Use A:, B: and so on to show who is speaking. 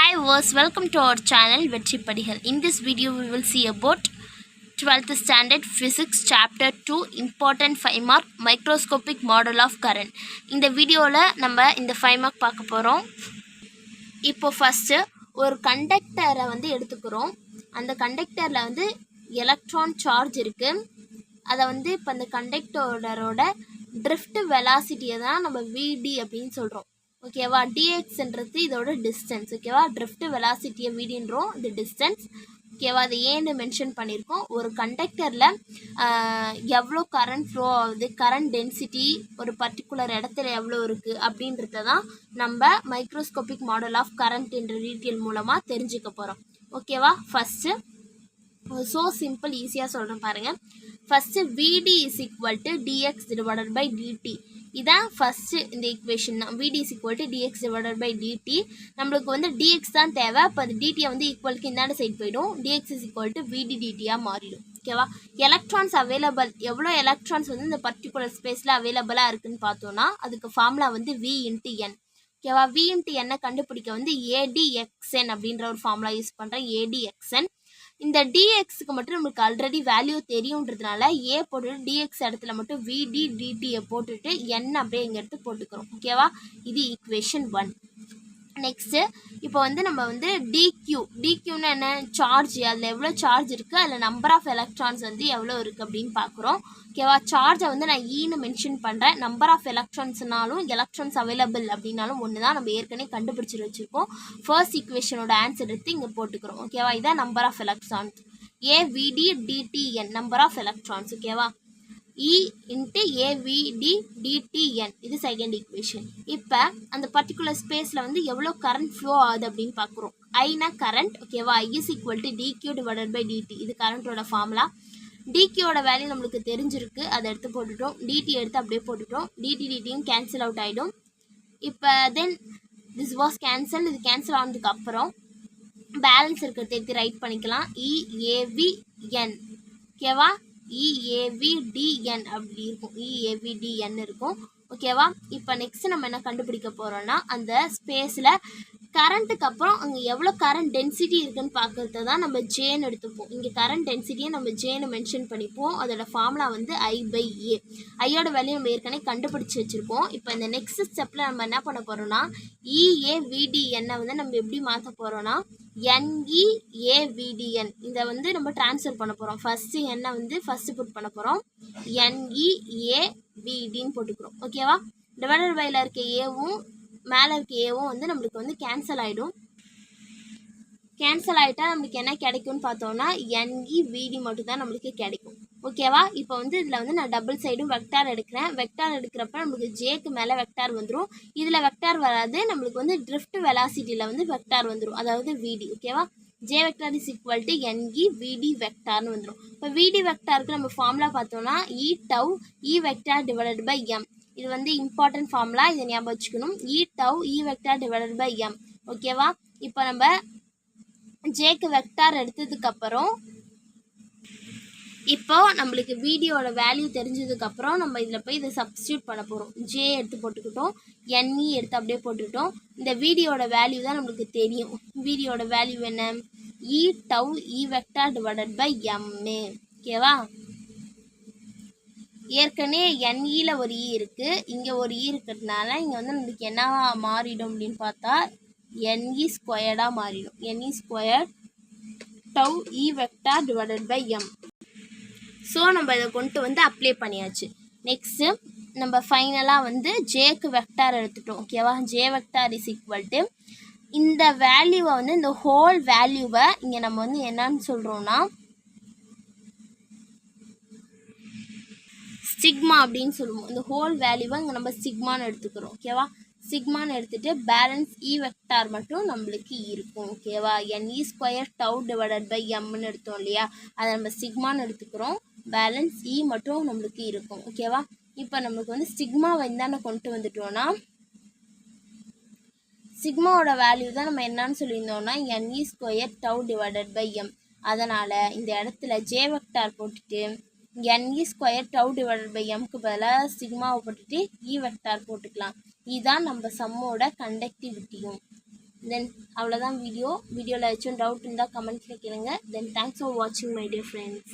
A: Hi viewers, welcome to our channel Vetri Padigal. In this video we will see about 12th standard physics chapter 2 important 5 mark microscopic model of current. இந்த வீடியோல நம்ம இந்த 5 mark பார்க்க போறோம். இப்போ first ஒரு கண்டக்டரை எடுத்துக்கிறோம். அந்த கண்டக்டர்ல எலக்ட்ரான் சார்ஜ் இருக்கு. அதை இப்போ அந்த கண்டக்டரோட drift velocity தான் நம்ம vd அப்படினு சொல்றோம். ஓகேவா, dxன்றது இதோட டிஸ்டன்ஸ். ஓகேவா, drift velocity vdன்றோம், இது டிஸ்டன்ஸ். ஓகேவா, அது ஏன்னு மென்ஷன் பண்ணியிருக்கோம். ஒரு கண்டக்டரில் எவ்வளோ கரண்ட் ஃப்ளோ ஆகுது, கரண்ட் டென்சிட்டி ஒரு பர்டிகுலர் இடத்துல எவ்வளோ இருக்குது அப்படின்றத தான் நம்ம மைக்ரோஸ்கோபிக் மாடல் ஆஃப் கரண்ட் என்ற டீட்டெயில் மூலமாக தெரிஞ்சுக்க போகிறோம். ஓகேவா, ஃபஸ்ட்டு ஸோ சிம்பிள், ஈஸியாக சொல்கிறேன் பாருங்கள். First vd is equal to dx divided by dt. இதான் ஃபஸ்ட்டு இந்த ஈக்குவேஷன் தான். vd is equal to dx divided by dt. நம்மளுக்கு dx தான் தேவை. அப்போ அது dtயை ஈக்குவலுக்கு இந்தாண்ட சைட் போயிடும். dx is equal to vd dtயாக மாறிடும். ஓகேவா, எலக்ட்ரான்ஸ் அவைலபிள், எவ்வளோ எலக்ட்ரான்ஸ் இந்த பர்டிகுலர் ஸ்பேஸில் அவைலபிளாக இருக்குன்னு பார்த்தோன்னா அதுக்கு ஃபார்முலா v இன்ட்டு n. ஓகேவா, v இன்ட்டு n கண்டுபிடிக்க adxn அப்படின்ற ஒரு ஃபார்முலா யூஸ் பண்ணுறேன். adxn இந்த dxக்கு மட்டும் நம்மளுக்கு ஆல்ரெடி வேல்யூ தெரியுன்றதுனால a போட்டுட்டு dx இடத்துல மட்டும் vd dtயை போட்டுட்டு n அப்படியே இங்கே எடுத்து போட்டுக்கிறோம். ஓகேவா, இது ஈக்குவேஷன் 1. நெக்ஸ்ட்டு இப்போ நம்ம dqன்னு என்ன, சார்ஜ். அதில் எவ்வளோ சார்ஜ் இருக்குது, அதில் நம்பர் ஆஃப் எலக்ட்ரான்ஸ் எவ்வளோ இருக்குது அப்படின்னு பார்க்குறோம். ஓகேவா, சார்ஜை நான் ஈன்னு மென்ஷன் பண்ணுறேன். நம்பர் ஆஃப் எலக்ட்ரான்ஸ்னாலும் எலக்ட்ரான்ஸ் அவைலபிள் அப்படின்னாலும் ஒன்று தான். நம்ம ஏற்கனவே கண்டுபிடிச்சி வச்சுருக்கோம். ஃபர்ஸ்ட் ஈக்குவேஷனோட ஆன்சர் எடுத்து இங்கே போட்டுக்கிறோம். ஓகேவா, இதான் number of electrons, avd dtn, number of electrons. ஓகேவா, E into avd dtn, இது செகண்ட் ஈக்குவேஷன். இப்போ அந்த பர்டிகுலர் ஸ்பேஸில் எவ்வளோ கரண்ட் ஃப்ளோ ஆகுது அப்படின்னு பார்க்குறோம். ஐனா கரண்ட். ஓகேவா, I is equal to dq divided by dt, இது கரண்ட்டோட ஃபார்முலா. dqயோட வேல்யூ நம்மளுக்கு தெரிஞ்சிருக்கு, அதை எடுத்து போட்டுட்டோம். dt எடுத்து அப்படியே போட்டுட்டோம். dtயும் கேன்சல் அவுட் ஆகிடும். இப்போ தென் திஸ் வாஸ் கேன்சல், இது கேன்சல் ஆனதுக்கு அப்புறம் பேலன்ஸ் இருக்கிறத எடுத்து ரைட் பண்ணிக்கலாம். eavn. ஓகேவா, eavdn அப்படி இருக்கும், eavdn இருக்கும். ஓகேவா, இப்போ நெக்ஸ்ட் நம்ம என்ன கண்டுபிடிக்க போகிறோம்னா அந்த ஸ்பேஸில் கரண்ட்டுக்கு அப்புறம் அங்கே எவ்வளோ கரண்ட் டென்சிட்டி இருக்குன்னு பார்க்கறது தான் நம்ம ஜேன்னு எடுத்துப்போம். இங்கே கரண்ட் டென்சிட்டியை நம்ம ஜேன்னு மென்ஷன் பண்ணிப்போம். அதோட ஃபார்முலா I/A. ஐயோட வேல்யூ நம்ம ஏற்கனவே கண்டுபிடிச்சி வச்சுருக்கோம். இப்போ இந்த நெக்ஸ்ட் ஸ்டெப்பில் நம்ம என்ன பண்ண போகிறோம்னா eavdn நம்ம எப்படி மாற்ற போகிறோம்னா neavdn இதை நம்ம ட்ரான்ஸ்ஃபர் பண்ண போகிறோம். ஃபஸ்ட்டு என்ன ஃபஸ்ட்டு புட் பண்ண போகிறோம், neavdன்னு போட்டுக்கிறோம். ஓகேவா, டிவைடட் பையில் இருக்க ஏவும் மேலே இருக்க ஏவும் நம்மளுக்கு கேன்சல் ஆகிடும். கேன்சல் ஆகிட்டா நம்மளுக்கு என்ன கிடைக்கும்னு பார்த்தோம்னா nevd மட்டும் தான் நம்மளுக்கு கிடைக்கும். ஓகேவா, இப்போ இதில் நான் டபுள் சைடும் வெக்டார் எடுக்கிறேன். வெக்டார் எடுக்கிறப்ப நம்மளுக்கு ஜேக்கு மேலே வெக்டார் வந்துடும். இதில் வெக்டார் வராது, நம்மளுக்கு drift velocityயில் வெக்டார் வந்துடும், அதாவது vd. ஓகேவா, j vector is equal to nevd வெக்டார்னு வந்துடும். இப்போ vd வெக்டாருக்கு நம்ம ஃபார்முலா பார்த்தோம்னா e tau e vector divided by m. இது இம்பார்ட்டன்ட் ஃபார்முலா, இதை ஞாபகம் வச்சுக்கணும். e tau e vector divided by m. ஓகேவா, இப்போ நம்ம ஜேக்கு வெக்டார் எடுத்ததுக்கப்புறம் இப்போ நம்மளுக்கு வீடியோட வேல்யூ தெரிஞ்சதுக்கப்புறம் நம்ம இதில் போய் இதை சப்ஸ்டியூட் பண்ண போகிறோம். ஜே எடுத்து போட்டுக்கிட்டோம், NE எடுத்து அப்படியே போட்டுக்கிட்டோம். இந்த வீடியோட வேல்யூ தான் நம்மளுக்கு தெரியும். வீடியோட வேல்யூ என்ன, e tau e vector divided by m. ஓகேவா, ஏற்கனவே NEல ஒரு இ இருக்குது, இங்கே ஒரு இ இருக்கிறதுனால இங்கே நம்மளுக்கு என்ன மாறிடும் அப்படின்னு பார்த்தா NE ஸ்கொயர்டாக மாறிடும். NE square tau e vector divided by m. So நம்ம இதை கொண்டு அப்ளை பண்ணியாச்சு. நெக்ஸ்ட்டு நம்ம ஃபைனலாக ஜேக்கு வெக்டார் எடுத்துட்டோம். ஓகேவா, J vector is equal to இந்த வேல்யூவை இந்த ஹோல் வேல்யூவை இங்கே நம்ம என்னன்னு சொல்கிறோன்னா சிக்மா அப்படின்னு சொல்லுவோம். இந்த ஹோல் வேல்யூவை இங்கே நம்ம சிக்மான்னு எடுத்துக்கிறோம். ஓகேவா, சிக்மான்னு எடுத்துகிட்டு பேலன்ஸ் இ வெக்டார் மட்டும் நம்மளுக்கு இருக்கும். ஓகேவா, NE square tau divided by எம்னு எடுத்தோம் இல்லையா, அதை நம்ம சிக்மான்னு எடுத்துக்கிறோம். பேலன்ஸ் இ மட்டும் நம்மளுக்கு இருக்கும். ஓகேவா, இப்போ நம்மளுக்கு சிக்மாவை இந்தாண்ட கொண்டு வந்துட்டோம்னா சிக்மாவோட வேல்யூ தான் நம்ம என்னன்னு சொல்லியிருந்தோம்னா NE square tau divided by m. அதனால் இந்த இடத்துல ஜே வெக்டார் போட்டுட்டு NE square tau divided by எம்க்கு பதிலாக சிக்மாவை போட்டுட்டு இ வெக்டார் போட்டுக்கலாம். இதுதான் நம்ம சம்மோட கண்டக்டிவிட்டியும். தென் அவ்வளோதான் வீடியோவில் ஏதாச்சும் டவுட் இருந்தால் கமெண்ட்ஸில் கேளுங்க. தென் தேங்க்ஸ் ஃபார் வாட்சிங் மை டியர் ஃப்ரெண்ட்ஸ்.